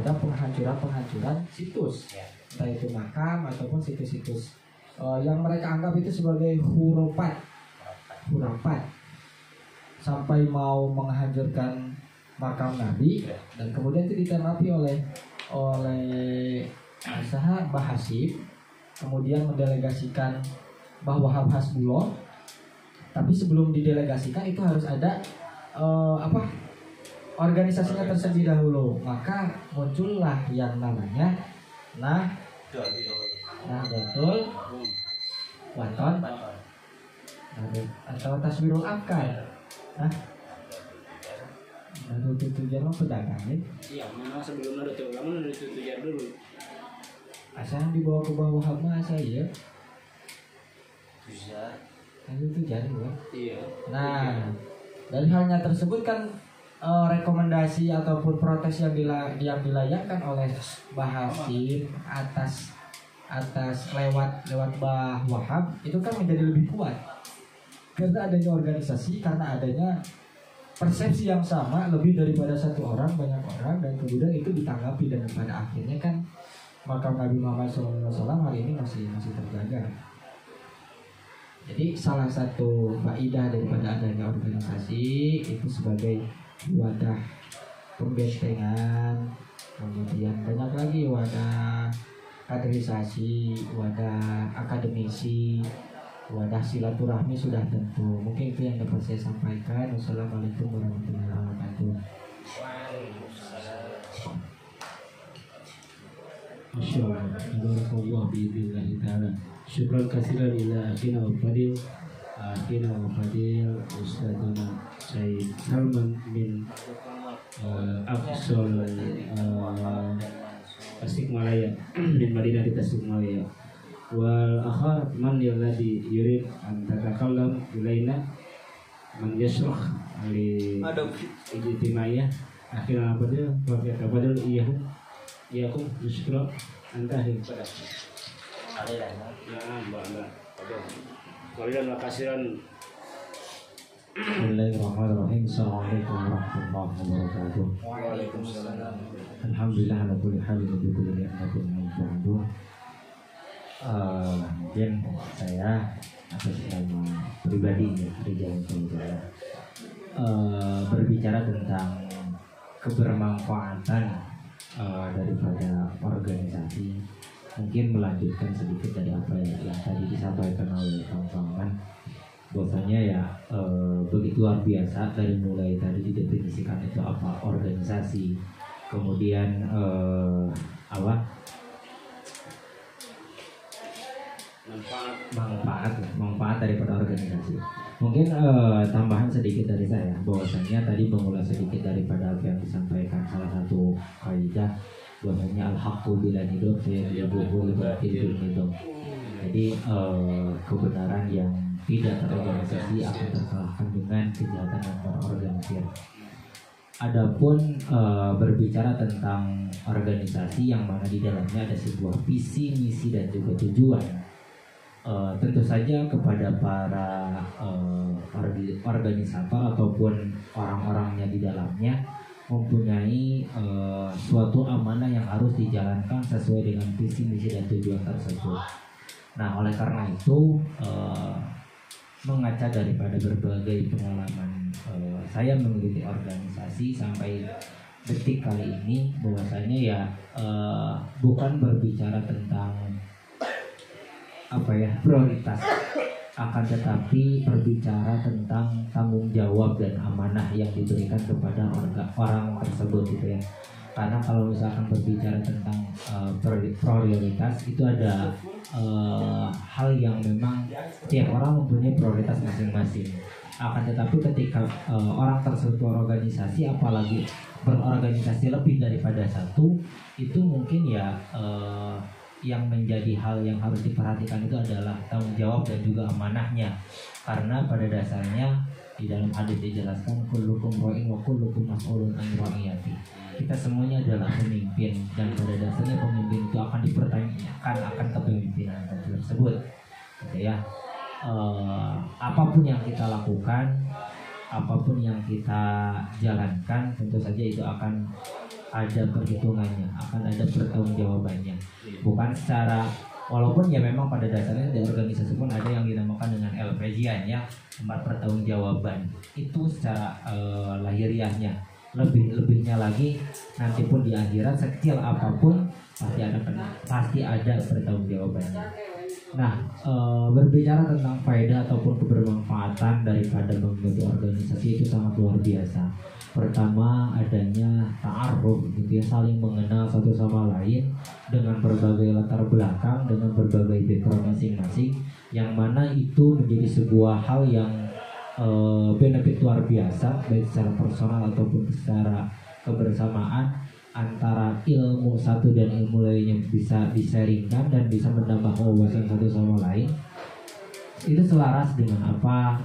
terhadap penghancuran situs, entah itu makam ataupun situs-situs yang mereka anggap itu sebagai hurufat, sampai mau menghancurkan makam Nabi, dan kemudian itu ditanggapi oleh Mbah Hasyim, kemudian mendelegasikan Mbah Wahab Hasbullah. Tapi sebelum didelegasikan itu harus ada organisasinya tersebut dahulu. Maka muncullah yang namanya Nahdlatul Wathon atau Taswirul Afkar. Nahdlatul Tujar mah pedagang ya? Iya, memang sebelum Nahdlatul Ulama Nahdlatul Tujar dulu. Asal yang dibawa ke bawah Wahab mah asa ya? Tujar. Nahdlatul Tujar ya? Iya. Nah, dari halnya tersebut kan rekomendasi ataupun protes yang dilayangkan oleh Mbah Hasyim atas lewat Mbah Wahab itu kan menjadi lebih kuat karena adanya organisasi, karena adanya persepsi yang sama lebih daripada satu orang, banyak orang, dan kemudian itu ditanggapi, dan pada akhirnya kan makam Nabi Muhammad SAW hari ini masih terjaga. Jadi salah satu faedah daripada adanya organisasi itu sebagai wadah pembentengan, kemudian banyak lagi wadah kaderisasi, wadah akademisi, wadah silaturahmi sudah tentu. Mungkin itu yang dapat saya sampaikan. Wassalamualaikum warahmatullahi wabarakatuh. Masyaallah, barakallahu biidznillah taala. Syukran katsiran ila akhina wa fadil Ustadzuna Sayyid Salman bin Aqsal Tasikmalaya min Madinah di Tasikmalaya. Wal akhar man alladhi yurid an tatakallam ilaina man yashrah li ijtimaiyah akhirnya padil wa padil iyakum syukra antahi pada Walilah makasiran. Bismillahirrahmanirrahim. Assalamualaikum warahmatullahi wabarakatuh. Waalaikumsalam. Alhamdulillah ala kulli halin wa bi kulli ni'matin minhu. Mungkin saya atas nama pribadi ya, berbicara tentang kebermanfaatan daripada organisasi, mungkin melanjutkan sedikit dari apa yang tadi disampaikan oleh Kang Fangan, bahwasanya ya begitu luar biasa dari mulai tadi didefinisikan itu apa organisasi, kemudian manfaat daripada organisasi. Mungkin tambahan sedikit dari saya, bahwasanya tadi mengulas sedikit daripada apa yang disampaikan salah satu kaidah, bahwasanya al-haqqu bila hidup yabuhu batil hidup. Jadi kebenaran yang tidak terorganisasi akan terkalahkan dengan kejahatan yang terorganisir. Adapun berbicara tentang organisasi yang mana di dalamnya ada sebuah visi, misi, dan juga tujuan, tentu saja kepada para organisator ataupun orang-orangnya di dalamnya mempunyai suatu amanah yang harus dijalankan sesuai dengan visi, misi, dan tujuan tersebut. Nah, oleh karena itu mengaca daripada berbagai pengalaman saya mengikuti organisasi sampai detik kali ini, bahwasanya ya bukan berbicara tentang prioritas, akan tetapi berbicara tentang tanggung jawab dan amanah yang diberikan kepada orang tersebut gitu ya. Karena kalau misalkan berbicara tentang prioritas, itu ada hal yang memang tiap orang mempunyai prioritas masing-masing. Akan tetapi ketika orang tersebut berorganisasi, apalagi berorganisasi lebih daripada satu, itu mungkin ya yang menjadi hal yang harus diperhatikan itu adalah tanggung jawab dan juga amanahnya. Karena pada dasarnya di dalam hadis dijelaskan kullukum ra'in wa kullukum mas'ulun an ra'iyati. Kita semuanya adalah pemimpin, dan pada dasarnya pemimpin itu akan dipertanyakan akan kepemimpinan tersebut. Gitu ya. Apapun yang kita lakukan, apapun yang kita jalankan, tentu saja itu akan ada perhitungannya, akan ada pertanggungjawabannya. Bukan secara, walaupun ya memang pada dasarnya di organisasi pun ada yang dinamakan dengan LPJ ya, tempat pertanggungjawaban. Itu secara lahiriahnya. Lebihnya lagi nanti pun di akhirat sekecil apapun pasti ada pertanggungjawabannya. Nah, berbicara tentang faedah ataupun kebermanfaatan daripada mengikuti organisasi itu sangat luar biasa. Pertama, adanya ta'aruf gitu ya, saling mengenal satu sama lain dengan berbagai latar belakang, dengan berbagai background masing-masing, yang mana itu menjadi sebuah hal yang benefit luar biasa baik secara personal ataupun secara kebersamaan, antara ilmu satu dan ilmu lainnya bisa disaringkan dan bisa menambah wawasan satu sama lain. Itu selaras dengan apa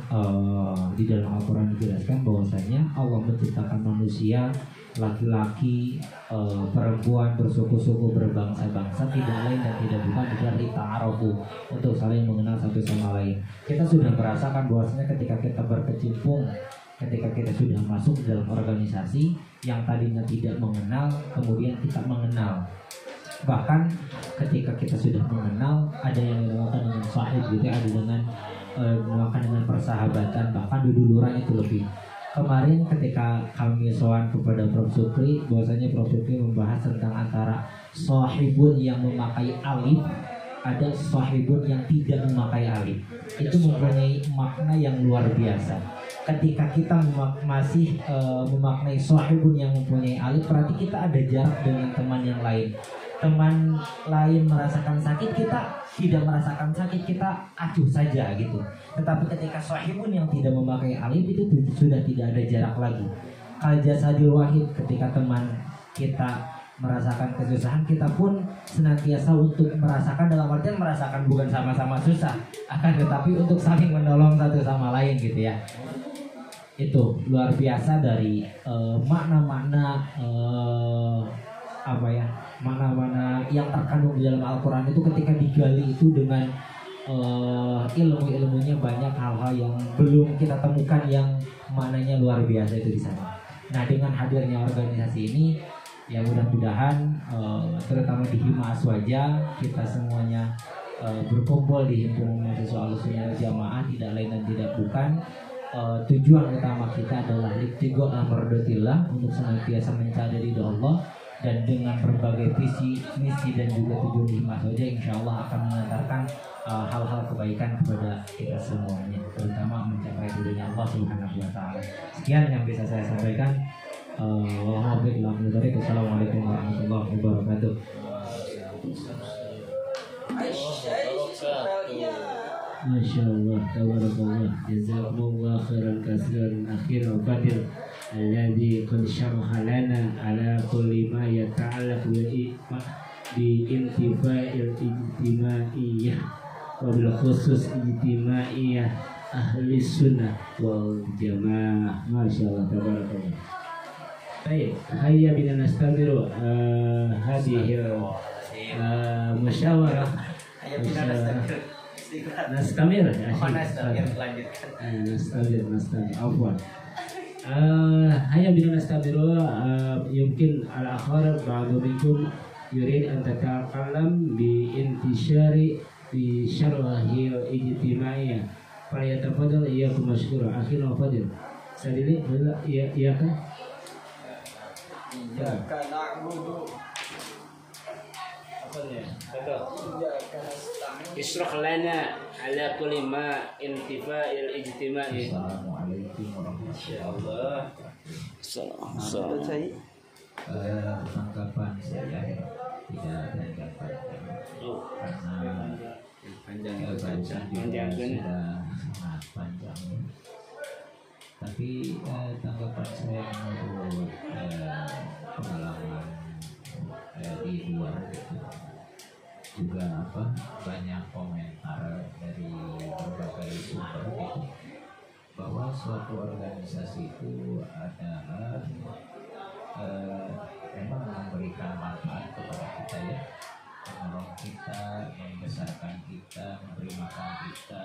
di dalam Al-Quran dijelaskan bahwasanya Allah menciptakan manusia laki-laki, perempuan, bersuku-suku, berbangsa-bangsa, tidak lain dan tidak bukan kecuali ta'arufu, untuk saling mengenal satu sama lain. Kita sudah merasakan bahwasanya ketika kita berkecimpung, ketika kita sudah masuk dalam organisasi yang tadinya tidak mengenal, kemudian kita mengenal. Bahkan ketika kita sudah mengenal, ada yang dinamakan dengan sahib gitu, ada dengan dinamakan dengan persahabatan, bahkan duduluran itu lebih. Kemarin ketika kami sowan kepada Prof. Sukri, bahwasanya Prof. Sukri membahas tentang antara sahibun yang memakai alif, ada sahibun yang tidak memakai alif. Itu mempunyai makna yang luar biasa. Ketika kita masih memaknai sahibun yang mempunyai alif, berarti kita ada jarak dengan teman yang lain. Teman lain merasakan sakit, kita tidak merasakan sakit, kita acuh saja gitu. Tetapi ketika sahibun yang tidak memakai alif, itu sudah tidak ada jarak lagi. Kal jasadil wahid, ketika teman kita merasakan kesusahan, kita pun senantiasa untuk merasakan, dalam artian merasakan bukan sama-sama susah, akan tetapi untuk saling menolong satu sama lain gitu ya. Itu luar biasa dari makna-makna mana-mana yang terkandung di dalam Al-Quran itu, ketika digali itu dengan ilmu-ilmunya, banyak hal-hal yang belum kita temukan yang maknanya luar biasa itu di sana. Nah, dengan hadirnya organisasi ini, ya mudah-mudahan terutama di Hima Aswaja, kita semuanya berkumpul di himpunan mahasiswa Ahlussunnah wal Jamaah, tidak lain dan tidak bukan tujuan utama kita adalah ibtigha mardatillah, untuk senantiasa mencari ridha Allah. Dan dengan berbagai visi, misi dan juga tujuan Hima Aswaja, insya Allah akan mengantarkan hal-hal kebaikan kepada kita semuanya, terutama mencapai ridhonya Allah Subhanahu wa Ta'ala. Sekian yang bisa saya sampaikan. Wassalamualaikum warahmatullahi wabarakatuh. Masya Allah, tabarakallah, jazakumullah khairan katsiran akhir wa fadil alladzi qad syaraha lana ala kulli ma yata'allaq bi intifa'il ijtimaiyah wa bil khusus ijtimaiyah ahli sunnah wal jamaah. Masya Allah, tabarakallah. Baik, hayya bina nastamiru hadhihi musyawarah. Nastamir ya, nastamir afwan. Hayya bina nastamiru, yumkin al-akhar ba'du minkum yurid an tatakalam bi intishari bi syarahil ijtimaiyah, falyatafadhal iyyakum mashkura. Akhil wa fadil sadili iya kan? Iyyaka na'budu. Ishrah lana ala kulli ma intifa'il ijtima'i. Assalamualaikum warahmatullahi Assalamualaikum. Tanggapan saya tidak ada yang panjang, karena Panjang juga sudah sangat panjang. Tapi tanggapan saya menurut pengalaman di luar gitu, juga banyak komentar dari berbagai sumber gitu, bahwa suatu organisasi itu adalah memang memberikan manfaat kepada kita ya, menolong kita, membesarkan kita, memberi makan kita,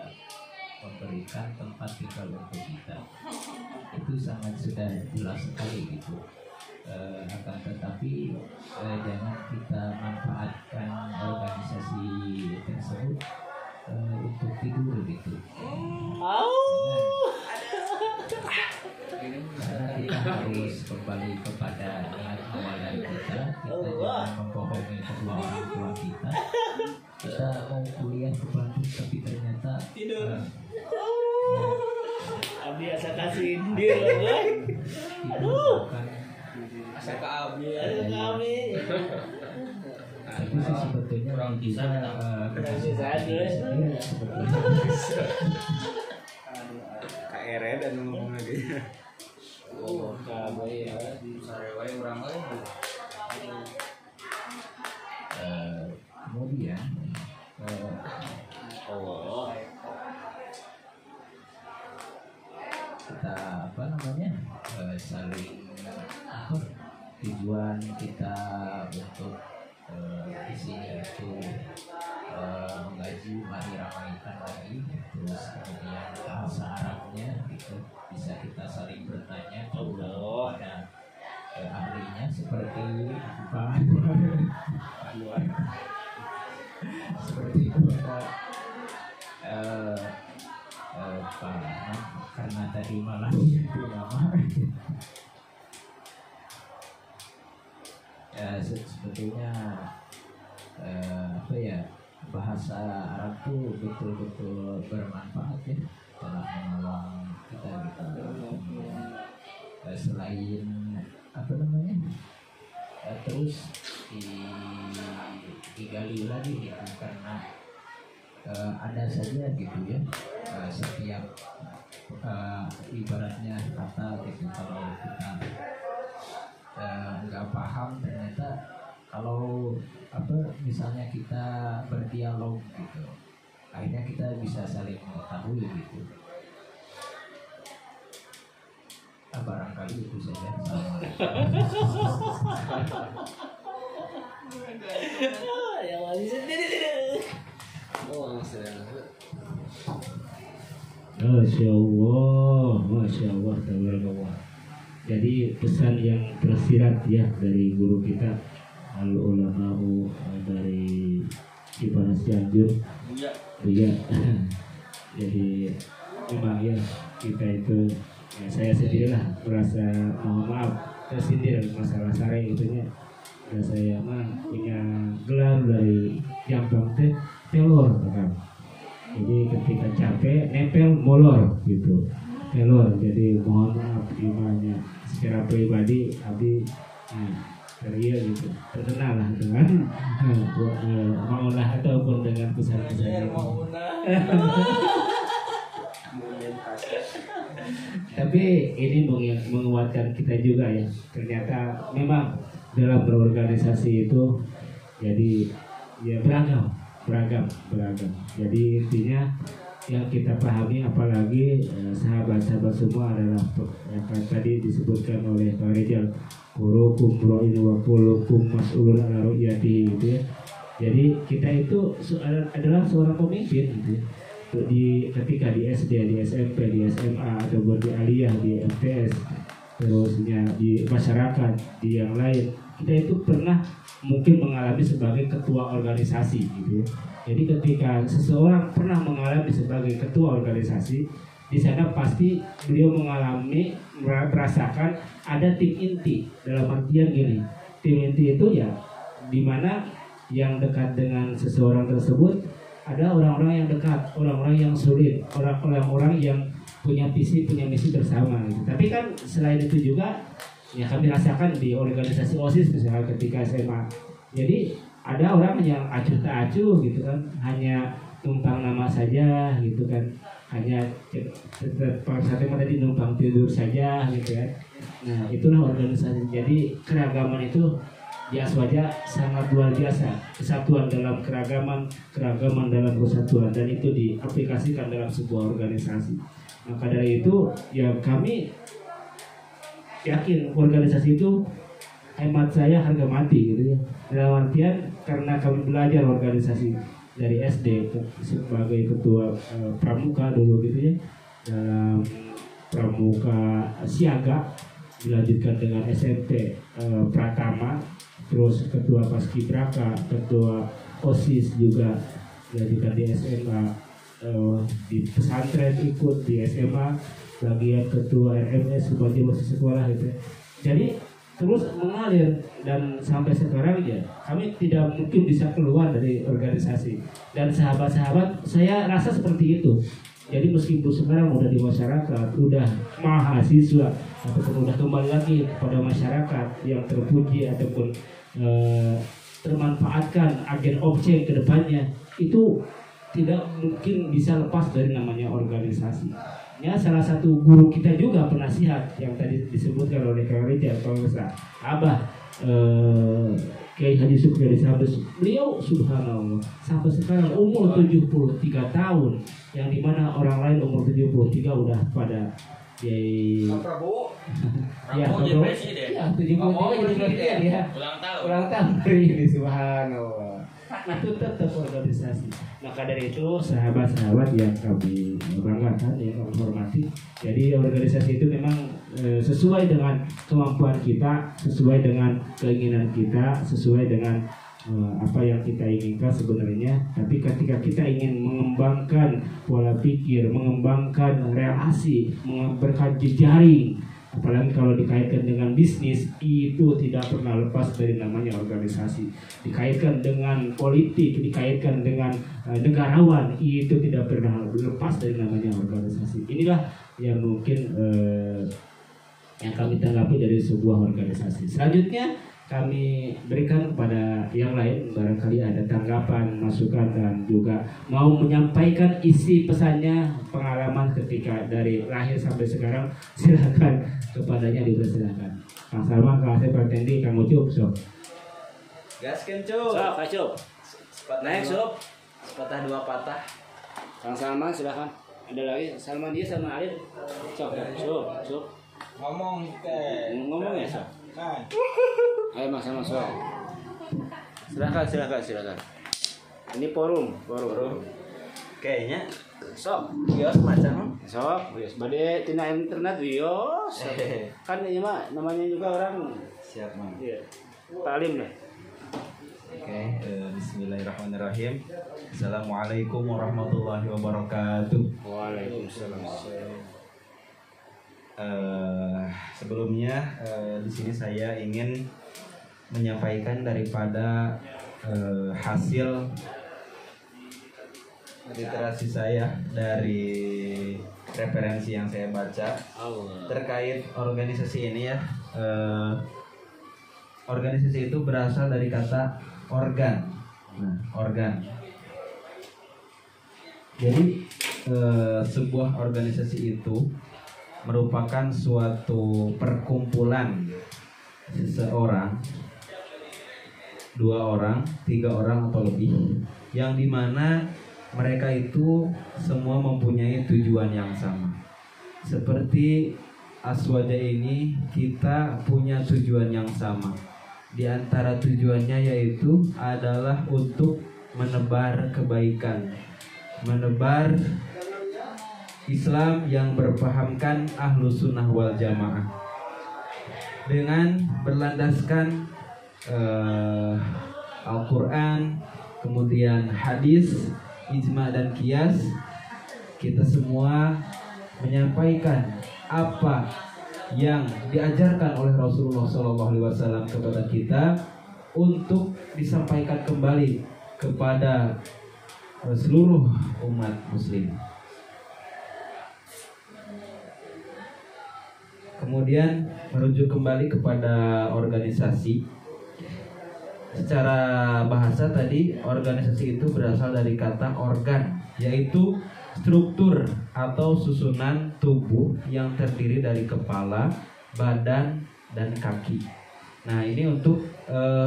memberikan tempat tinggal untuk kita. Itu sangat sudah jelas sekali gitu. akan tetapi jangan kita manfaatkan organisasi tersebut untuk tidur gitu. Karena kita harus kembali kepada niat awal dari kita jangan membohongi kedua orang tua kita. Kita mau kuliah ke Bandung tapi ternyata Abi asa kasih dia loh. bukan Asa ke Abi. tapi sih sebetulnya orang bisa sebetulnya KRE dan ngomong lagi. Oh, kabe ya. Sarewai urang lain. kemudian kita apa namanya saling apa tujuan kita untuk di sini itu menggaji mari ramaikan lagi, terus kemudian bahasa Arabnya gitu bisa kita saling bertanya kepada ahlinya seperti Pak Anwar seperti Pak karena tadi malah itu nama ya sebetulnya apa ya bahasa Arab tuh betul-betul bermanfaat ya dalam menolong kita gitu. Selain apa namanya terus digali lagi gitu karena ada saja gitu ya setiap ibaratnya kata gitu kalau kita nggak paham ternyata kalau apa misalnya kita berdialog gitu akhirnya kita bisa saling mengetahui gitu. Barangkali itu saja. Yang lagi sendiri. Oh, Masya Allah, tabarakallah. Jadi pesan yang tersirat ya dari guru kita al ulama'u dari Ibnu Cianjur. Iya. Jadi memang ya kita itu ya, saya sendirilah merasa mohon maaf tersindir masalah sare itunya. Dan saya mah punya gelar dari Jampang teh telur kan. Jadi ketika capek nempel molor gitu. Telur. Jadi mohon maaf imannya secara pribadi Abi teriak gitu terkenal lah dengan maunah ataupun dengan pesan-pesan itu. Tapi ini menguatkan kita juga ya. Ternyata memang dalam berorganisasi itu jadi ya beragam. Jadi intinya yang kita pahami apalagi sahabat-sahabat semua adalah yang tadi disebutkan oleh Pak Rizal kurukum ro'in wa kulukum mas'ulun ala ru'yati gitu ya. Jadi kita itu adalah seorang pemimpin gitu ya. Ketika di SD, di SMP, di SMA ataupun di aliyah, di MTS, terusnya di masyarakat, di yang lain, kita itu pernah mungkin mengalami sebagai ketua organisasi gitu ya. Jadi ketika seseorang pernah mengalami sebagai ketua organisasi, di sana pasti beliau merasakan ada tim inti. Dalam artian gini, tim inti itu ya dimana yang dekat dengan seseorang tersebut ada orang-orang yang dekat, orang-orang yang sulit, orang-orang yang punya visi, punya misi bersama gitu. Tapi kan selain itu juga ya kami rasakan di organisasi OSIS misalnya ketika SMA. Jadi ada orang yang acuh tak acuh gitu kan, hanya numpang nama saja gitu kan, hanya satu tadi numpang tidur saja gitu kan. Nah itulah organisasi. Jadi keragaman itu di Aswaja sangat luar biasa, kesatuan dalam keragaman dalam kesatuan, dan itu diaplikasikan dalam sebuah organisasi. Maka dari itu ya kami yakin organisasi itu hemat saya harga mati gitu ya. Dalam artian karena kami belajar organisasi dari SD sebagai ketua pramuka dulu gitu ya, dalam pramuka siaga dilanjutkan dengan SMP Pratama, terus ketua Paskibraka, ketua OSIS juga dilanjutkan di SMA, di pesantren ikut di SMA bagian ketua RMS sebagai OSIS sekolah gitu. Jadi terus mengalir dan sampai sekarang ya kami tidak mungkin bisa keluar dari organisasi, dan sahabat-sahabat saya rasa seperti itu. Jadi meskipun sekarang udah di masyarakat, udah mahasiswa ataupun udah kembali lagi kepada masyarakat yang terpuji ataupun termanfaatkan agen objek ke depannya, itu tidak mungkin bisa lepas dari namanya organisasi. Ya, salah satu guru kita juga penasihat yang tadi disebutkan oleh Kang Rijal, kalau nggak Abah Kiai Haji Sukri Sabes, beliau subhanallah sampai sekarang umur 73 tahun, yang dimana orang lain umur 73 udah pada di Prabowo. ya, Prabowo jadi presiden. Ya, 73 jadi presiden ya. Ulang tahun hari ini, subhanallah. Itu tetap organisasi. Maka dari itu sahabat-sahabat yang kami banggakan, yang kami hormati, jadi organisasi itu memang sesuai dengan kemampuan kita, sesuai dengan keinginan kita, sesuai dengan apa yang kita inginkan sebenarnya. Tapi ketika kita ingin mengembangkan pola pikir, mengembangkan relasi, mengembangkan jejaring, apalagi kalau dikaitkan dengan bisnis, itu tidak pernah lepas dari namanya organisasi. Dikaitkan dengan politik, dikaitkan dengan negarawan, itu tidak pernah lepas dari namanya organisasi. Inilah yang mungkin yang kami tanggapi dari sebuah organisasi. Selanjutnya kami berikan kepada yang lain, barangkali ada tanggapan, masukan, dan juga mau menyampaikan isi pesannya, pengalaman ketika dari lahir sampai sekarang. Silakan kepadanya, dipersilakan. Kang Salman, Kang Asep, Kang Tendi, Kang Ucup, so. Gaskeun Cuk. Sok, Kak naik Sob. Sepatah dua patah. Kang Salman silakan. Ada lagi Salman dia sama Alif. Sok, Sob. Ngomong teh. Ngomong ya, Sob. Kan. Ayo Mas sama Sob. Silakan. Ini forum. Kayaknya Sok. kios macam. Sok, wios bade tina internet wios. Kan ini mah namanya juga orang. Siap, Mang. Iya. Talim deh. Oke, bismillahirrahmanirrahim. Assalamualaikum warahmatullahi wabarakatuh. Waalaikumsalam. Sebelumnya di sini saya ingin menyampaikan daripada hasil literasi saya dari referensi yang saya baca terkait organisasi ini ya. Organisasi itu berasal dari kata organ. Nah, organ. Jadi sebuah organisasi itu merupakan suatu perkumpulan seseorang, 2 orang, 3 orang atau lebih, yang dimana mereka itu semua mempunyai tujuan yang sama. Seperti Aswaja ini, kita punya tujuan yang sama. Di antara tujuannya yaitu adalah untuk menebar kebaikan, menebar Islam yang berpahamkan Ahlus Sunnah wal Jamaah dengan berlandaskan Al-Quran, kemudian hadis, ijma dan qiyas. Kita semua menyampaikan apa yang diajarkan oleh Rasulullah SAW kepada kita untuk disampaikan kembali kepada seluruh umat muslim. Kemudian merujuk kembali kepada organisasi. Secara bahasa tadi, organisasi itu berasal dari kata organ, yaitu struktur atau susunan tubuh yang terdiri dari kepala, badan, dan kaki. Nah, ini untuk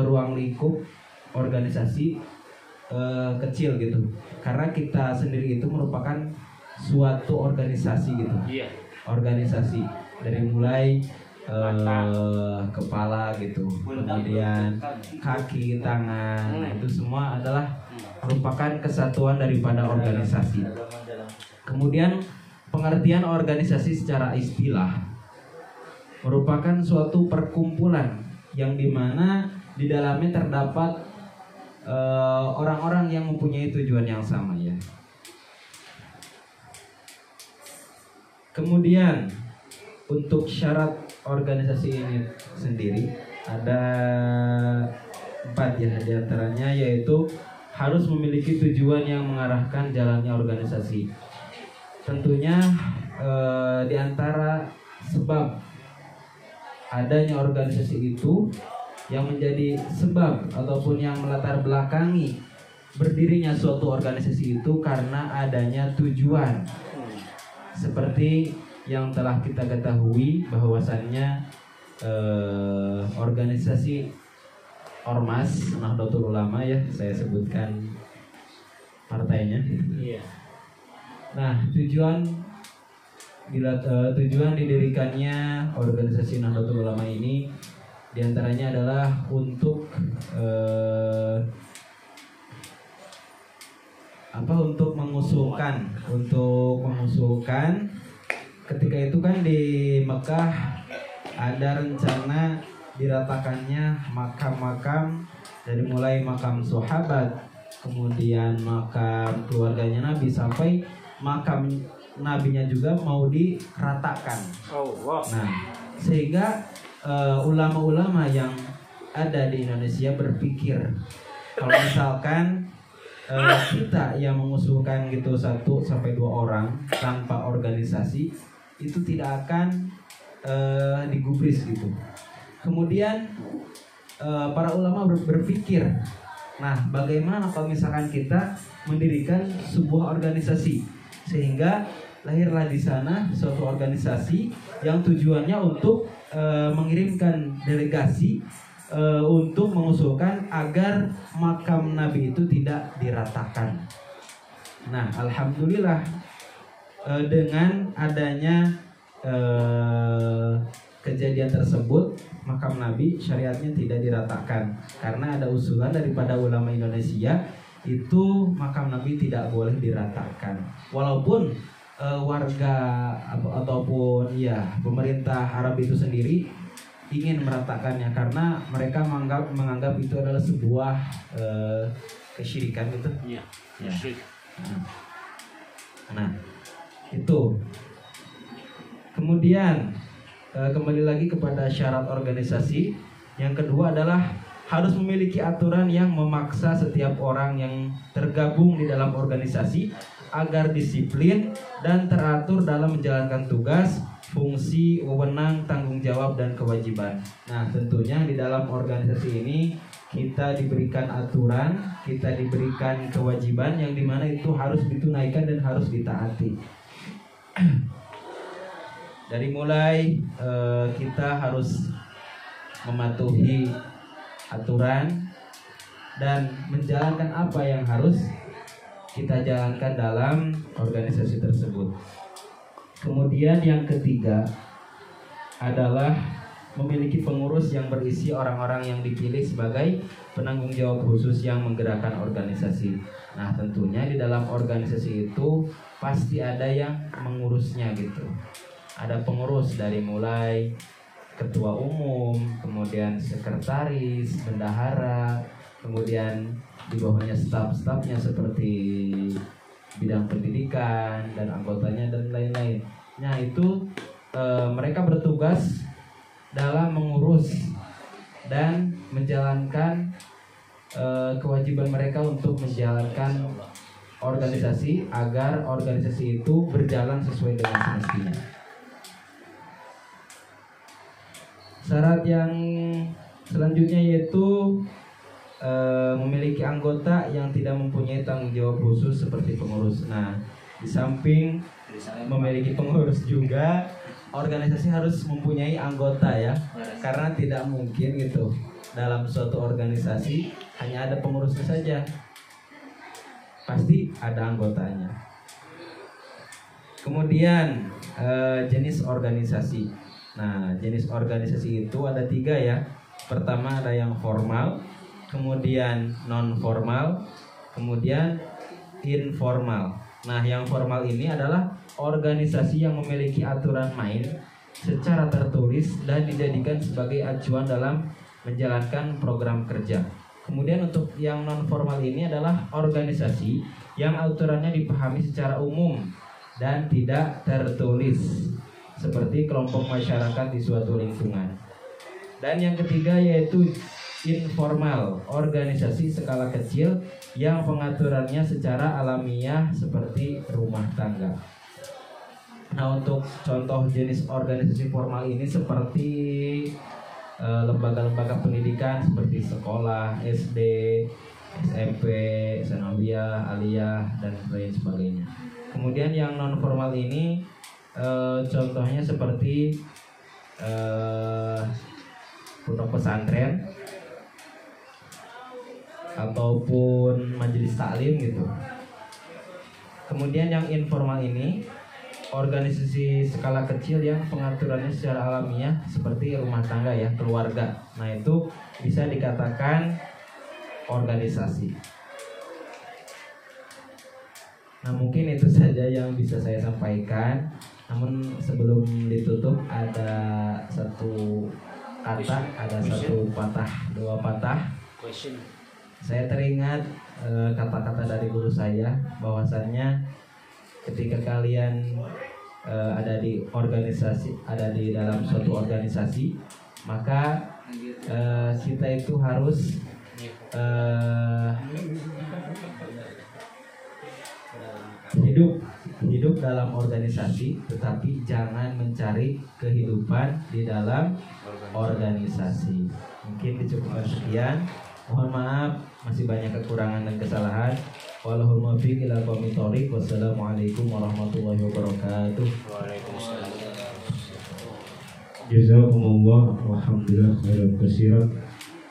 ruang lingkup organisasi kecil gitu. Karena kita sendiri itu merupakan suatu organisasi gitu. Iya. Organisasi dari mulai kepala gitu, kemudian kaki, tangan, nah, itu semua adalah merupakan kesatuan daripada organisasi. Kemudian pengertian organisasi secara istilah merupakan suatu perkumpulan yang dimana di dalamnya terdapat orang-orang yang mempunyai tujuan yang sama ya. Kemudian untuk syarat organisasi ini sendiri ada 4 ya, diantaranya yaitu harus memiliki tujuan yang mengarahkan jalannya organisasi. Tentunya diantara sebab adanya organisasi itu yang menjadi sebab ataupun yang melatar belakangi berdirinya suatu organisasi itu karena adanya tujuan. Seperti yang telah kita ketahui bahwasannya organisasi Ormas Nahdlatul Ulama ya, saya sebutkan partainya. Iya. Nah, tujuan didirikannya organisasi Nahdlatul Ulama ini diantaranya adalah untuk mengusulkan ketika itu kan di Mekah ada rencana diratakannya makam-makam dari mulai makam sahabat, kemudian makam keluarganya Nabi sampai makam nabinya juga mau diratakan. Oh, wow. Nah, sehingga ulama-ulama yang ada di Indonesia berpikir kalau misalkan kita yang mengusulkan gitu 1 sampai 2 orang tanpa organisasi itu tidak akan digubris gitu. Kemudian para ulama berpikir, nah bagaimana kalau misalkan kita mendirikan sebuah organisasi sehingga lahirlah di sana suatu organisasi yang tujuannya untuk mengirimkan delegasi untuk mengusulkan agar makam Nabi itu tidak diratakan. Nah, alhamdulillah dengan adanya kejadian tersebut, makam Nabi syariatnya tidak diratakan karena ada usulan daripada ulama Indonesia itu makam Nabi tidak boleh diratakan. Walaupun warga ataupun ya pemerintah Arab itu sendiri ingin meratakannya karena mereka menganggap itu adalah sebuah kesyirikan gitu. Iya. Ya. Nah, itu. Kemudian kembali lagi kepada syarat organisasi. Yang kedua adalah harus memiliki aturan yang memaksa setiap orang yang tergabung di dalam organisasi agar disiplin dan teratur dalam menjalankan tugas, fungsi, wewenang, tanggung jawab, dan kewajiban. Nah, tentunya di dalam organisasi ini kita diberikan aturan, kita diberikan kewajiban yang dimana itu harus ditunaikan dan harus ditaati. Dari mulai kita harus mematuhi aturan dan menjalankan apa yang harus kita jalankan dalam organisasi tersebut. Kemudian yang ketiga adalah memiliki pengurus yang berisi orang-orang yang dipilih sebagai penanggung jawab khusus yang menggerakkan organisasi. Nah, tentunya di dalam organisasi itu pasti ada yang mengurusnya gitu. Ada pengurus dari mulai ketua umum, kemudian sekretaris, bendahara, kemudian di bawahnya staf-stafnya seperti bidang pendidikan dan anggotanya dan lain-lain. Nah, itu mereka bertugas dalam mengurus dan menjalankan kewajiban mereka untuk menjalankan organisasi agar organisasi itu berjalan sesuai dengan semestinya. Syarat yang selanjutnya yaitu memiliki anggota yang tidak mempunyai tanggung jawab khusus seperti pengurus. Nah, di samping memiliki pengurus juga, organisasi harus mempunyai anggota ya, karena tidak mungkin gitu dalam suatu organisasi hanya ada pengurusnya saja, pasti ada anggotanya. Kemudian jenis organisasi. Nah, jenis organisasi itu ada 3 ya. Pertama ada yang formal, kemudian non formal, kemudian informal. Nah, yang formal ini adalah organisasi yang memiliki aturan main secara tertulis dan dijadikan sebagai acuan dalam menjalankan program kerja. Kemudian untuk yang non formal ini adalah organisasi yang aturannya dipahami secara umum dan tidak tertulis, seperti kelompok masyarakat di suatu lingkungan. Dan yang ketiga yaitu informal, organisasi skala kecil yang pengaturannya secara alamiah seperti rumah tangga. Nah, untuk contoh jenis organisasi formal ini seperti lembaga-lembaga pendidikan seperti sekolah, SD, SMP, sanawiyah, aliyah, dan lain sebagainya. Kemudian yang non formal ini contohnya seperti pondok pesantren ataupun majelis taklim gitu. Kemudian yang informal ini organisasi skala kecil yang pengaturannya secara alamiah seperti rumah tangga ya, keluarga. Nah, itu bisa dikatakan organisasi. Nah, mungkin itu saja yang bisa saya sampaikan. Namun sebelum ditutup ada satu kata, ada satu patah, dua patah. Saya teringat kata-kata dari guru saya bahwasannya ketika kalian ada di organisasi, ada di dalam suatu organisasi, maka kita itu harus hidup dalam organisasi, tetapi jangan mencari kehidupan di dalam organisasi. Mungkin dicukupkan sekian. Mohon maaf masih banyak kekurangan dan kesalahan. Wallahul muwaffiq ila aqwamit thoriq. Wassalamualaikum warahmatullahi wabarakatuh. Waalaikumsalam. Jazakumullah walhamdulillah khairan katsiran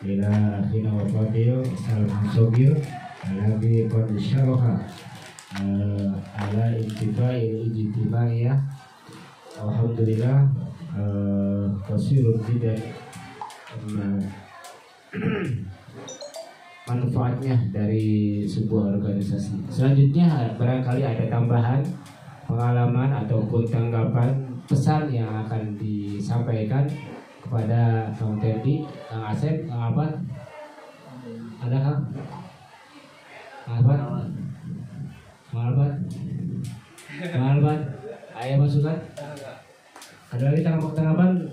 ila akhina wa fadil salam sogir alladzi qad syaraha ala intifa'il ijtimaiyah. Alhamdulillah katsirun jiddan manfaatnya dari sebuah organisasi. Selanjutnya barangkali ada tambahan pengalaman ataupun tanggapan pesan yang akan disampaikan kepada Kang Terdi, Kang Asep, Kang Abad. Ada Kang? Kang Abad? Kang Abad? Kang Abad? Ayo masukan? Ada lagi tanggapan?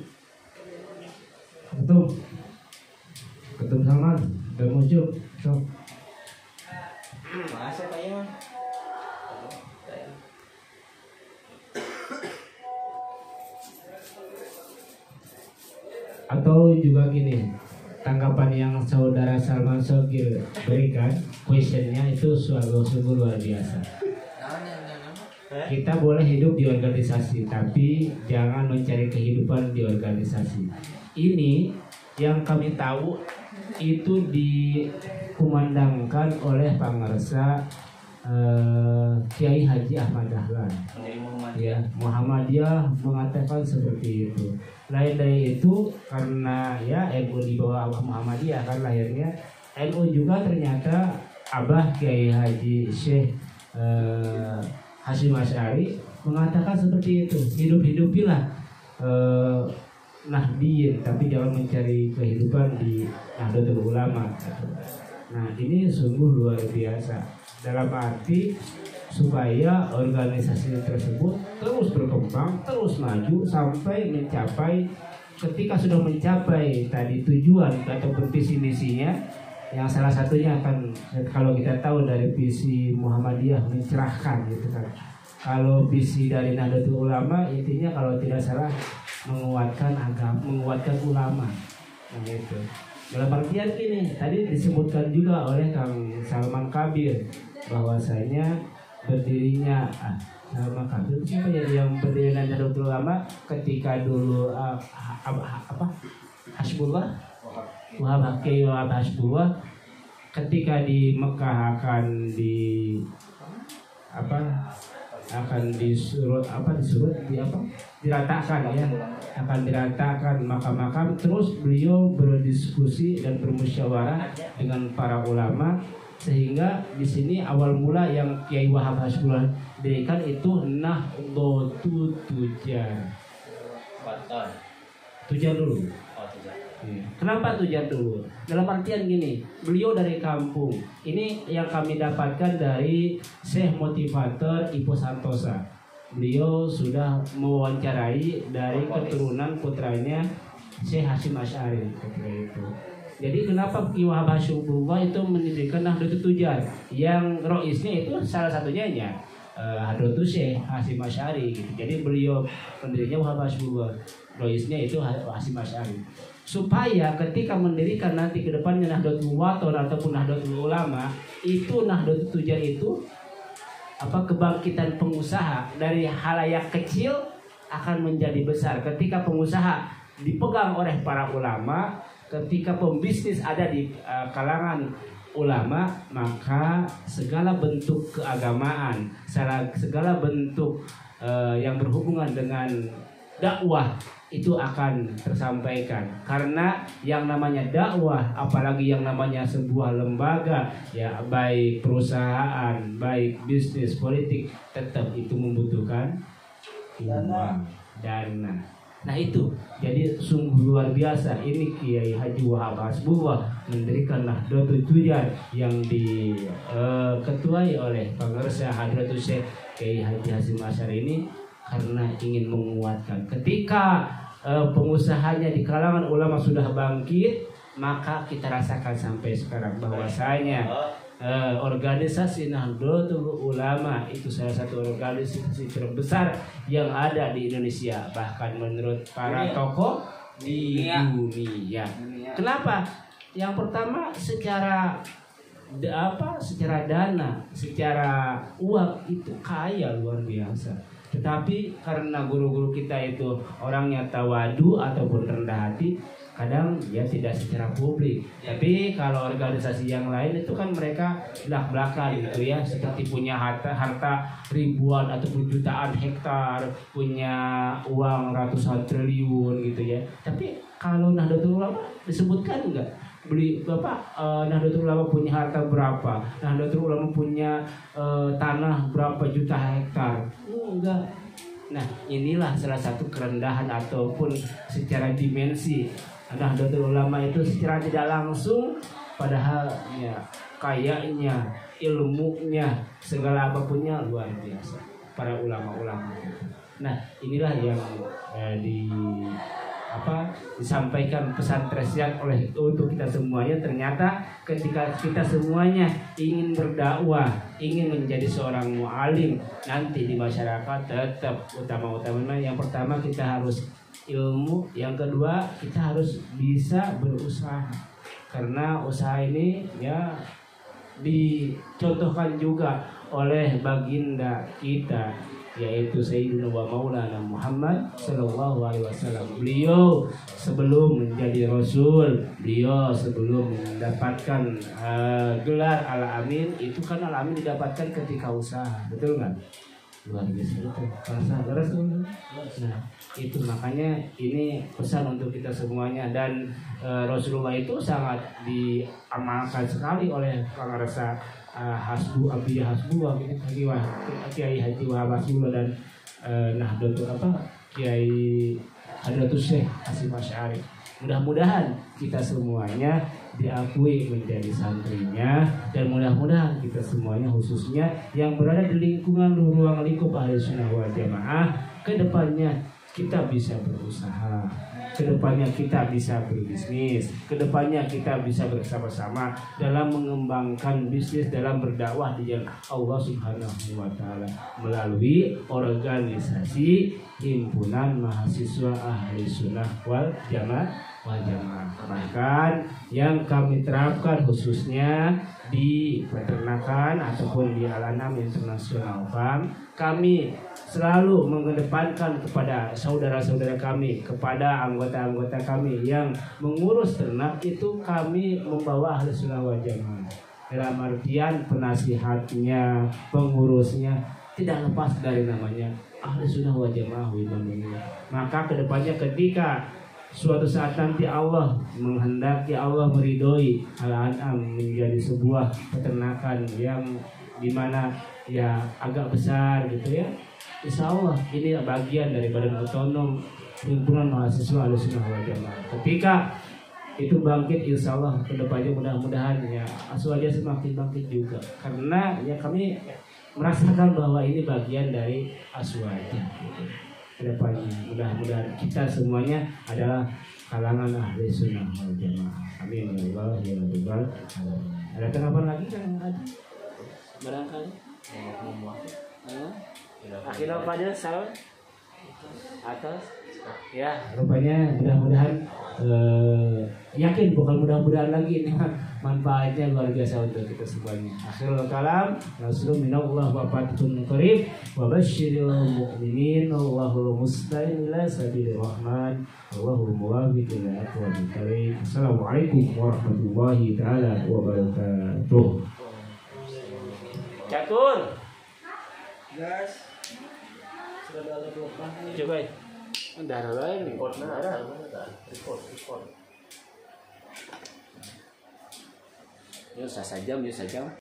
Ketum Salman, udah muncul. So. Masa Pak Iman? Atau juga gini, tanggapan yang saudara Salman Sogil berikan, questionnya itu sungguh luar biasa. Kita boleh hidup di organisasi, tapi jangan mencari kehidupan di organisasi. Ini yang kami tahu itu dikumandangkan oleh Pangarsa Kiai Haji Ahmad Dahlan. Ya, Muhammadiyah mengatakan seperti itu. Lain dari itu karena ya NU di bawah Muhammadiyah kan lahirnya. NU juga ternyata Abah Kiai Haji Syekh Hasyim Asy'ari mengatakan seperti itu. Hidup-hidupilah Nahdliyin, tapi jangan mencari kehidupan di Nahdlatul Ulama. Nah, ini sungguh luar biasa. Dalam arti supaya organisasi tersebut terus berkembang, terus maju sampai mencapai, ketika sudah mencapai tadi tujuan atau visi misinya, yang salah satunya akan, kalau kita tahu dari visi Muhammadiyah mencerahkan gitu kan. Kalau visi dari Nahdlatul Ulama intinya kalau tidak salah menguatkan agama, menguatkan ulama. Nah itu. Dalam artian gini, tadi disebutkan juga oleh Kang Salman Kabir bahwasanya berdirinya Salman Kabir siapa ya yang berdiri Nahdlatul Ulama ketika dulu Hasbullah Wahab Kiai Wahab Hasbullah ketika di Mekah akan diratakan ya, akan diratakan makam-makam. Terus beliau berdiskusi dan bermusyawarah dengan para ulama, sehingga di sini awal mula yang Kiai Wahab Hasbullah dirikan itu Nahdlatul Tujar. Tahun. Tujar dulu. Oh, tujuh. Iya. Kenapa tujar dulu? Dalam artian gini, beliau dari kampung. Ini yang kami dapatkan dari Syekh Motivator Ipo Santosa. Beliau sudah mewawancarai dari keturunan putranya Syekh Hasyim Asy'ari ketika itu. Jadi kenapa Ki Wahab Hasyimullah itu mendirikan Nahdlatul Tujar? Yang roisnya itu salah satunya ya Hadratus Syekh Hasyim Asy'ari gitu. Jadi beliau pendirinya Wahab Hasyimullah. Roisnya itu Hasyim Asy'ari. Supaya ketika mendirikan nanti ke depannya Nahdlatul Wathon ataupun Nahdlatul Ulama, itu Nahdlatul Tujar itu kebangkitan pengusaha dari halayak kecil akan menjadi besar. Ketika pengusaha dipegang oleh para ulama, ketika pembisnis ada di kalangan ulama, maka segala bentuk keagamaan, segala bentuk yang berhubungan dengan dakwah itu akan tersampaikan. Karena yang namanya dakwah, apalagi yang namanya sebuah lembaga, ya baik perusahaan, baik bisnis, politik, tetap itu membutuhkan uang, dana. Nah itu, jadi sungguh luar biasa. Ini Kiai Haji Wahab Hasbullah mendirikan Nahdlatul Tujar yang diketuai oleh Pengarsa Hadratus Syekh Kiai Haji Hasyim Asy'ari ini karena ingin menguatkan. Ketika pengusahanya di kalangan ulama sudah bangkit, maka kita rasakan sampai sekarang bahwasanya organisasi Nahdlatul Ulama itu salah satu organisasi terbesar yang ada di Indonesia, bahkan menurut para tokoh di dunia. Kenapa? Yang pertama secara dana, secara uang itu kaya luar biasa. Tetapi karena guru-guru kita itu orangnya tawadu ataupun rendah hati, kadang ya tidak secara publik. Tapi kalau organisasi yang lain itu kan mereka belak-belakan gitu ya, seperti punya harta ribuan ataupun jutaan hektar, punya uang ratusan triliun gitu ya. Tapi kalau Nahdlatul Ulama disebutkan enggak? Nahdlatul Ulama punya harta berapa? Nahdlatul Ulama punya tanah berapa juta hektar? Enggak. Nah, inilah salah satu kerendahan ataupun secara dimensi Nahdlatul Ulama itu secara tidak langsung, padahal ya kayaknya, ilmunya, segala apapunnya luar biasa para ulama-ulama. Nah, inilah yang disampaikan pesan tersirat untuk kita semuanya. Ternyata ketika kita semuanya ingin berdakwah, ingin menjadi seorang mu'alim nanti di masyarakat, tetap utama-utamanya yang pertama kita harus ilmu, yang kedua kita harus bisa berusaha. Karena usaha ini ya dicontohkan juga oleh baginda kita, yaitu Sayyidina wa Maulana Muhammad Sallallahu Alaihi Wasallam. Beliau sebelum menjadi Rasul, beliau sebelum mendapatkan gelar Al-Amin, itu kan Al-Amin didapatkan ketika usaha, betul nggak? Luar biasa itu Rasul. Nah itu makanya ini pesan untuk kita semuanya. Dan Rasulullah itu sangat diamalkan sekali oleh Pengarsa Abiyah Hasbullah, Kiai Haji Wahab Hasbullah dan Kiai Hadratus Syekh Hasyim Asy'ari. Mudah-mudahan kita semuanya diakui menjadi santrinya, dan mudah-mudahan kita semuanya khususnya yang berada di lingkungan ruang lingkup Ahlussunnah wal Jamaah, kedepannya kita bisa berusaha, kedepannya kita bisa berbisnis, kedepannya kita bisa bersama-sama dalam mengembangkan bisnis, dalam berdakwah di jalan Allah Subhanahu wa Ta'ala melalui organisasi Himpunan Mahasiswa Ahlussunnah wal Jamaah. Bahkan yang kami terapkan khususnya di peternakan ataupun di Al-Anam International Farm, kami selalu mengedepankan kepada saudara-saudara kami, kepada anggota-anggota kami yang mengurus ternak itu, kami membawa Ahlussunnah wal Jamaah. Dalam artian penasihatnya, pengurusnya tidak lepas dari namanya Ahlussunnah wal Jamaah. Maka kedepannya ketika suatu saat nanti Allah menghendaki, Allah meridhoi Al-An'am menjadi sebuah peternakan yang dimana ya agak besar gitu ya, insya Allah ini bagian dari badan otonom himpunan mahasiswa Ahlussunnah wal Jamaah. Ketika itu bangkit, insya Allah kedepannya mudah-mudahan ya Aswaja semakin bangkit juga, karena ya kami merasakan bahwa ini bagian dari Aswaja gitu. Kedepannya mudah-mudahan kita semuanya adalah kalangan ahli sunnah wal jamaah. Amin ya Allah ya Rabbal alamin. Ada tanggapan lagi kan? Ada Barangkali. Akhirnya pada salah atas ya. rupanya mudah-mudahan yakin, bukan mudah-mudahan lagi ini manfaatnya luar biasa untuk kita semuanya. Akhirul kalam, nasrun minallah wa fathun qarib wa basyiril mu'minin wallahul musta'in ila sabilir rahman wallahul muwaffiq ila aqwamit thariq. Assalamualaikum warahmatullahi taala wabarakatuh. Catur. Guys, Coba. Darah lain. Ada. Yuk, 1 jam.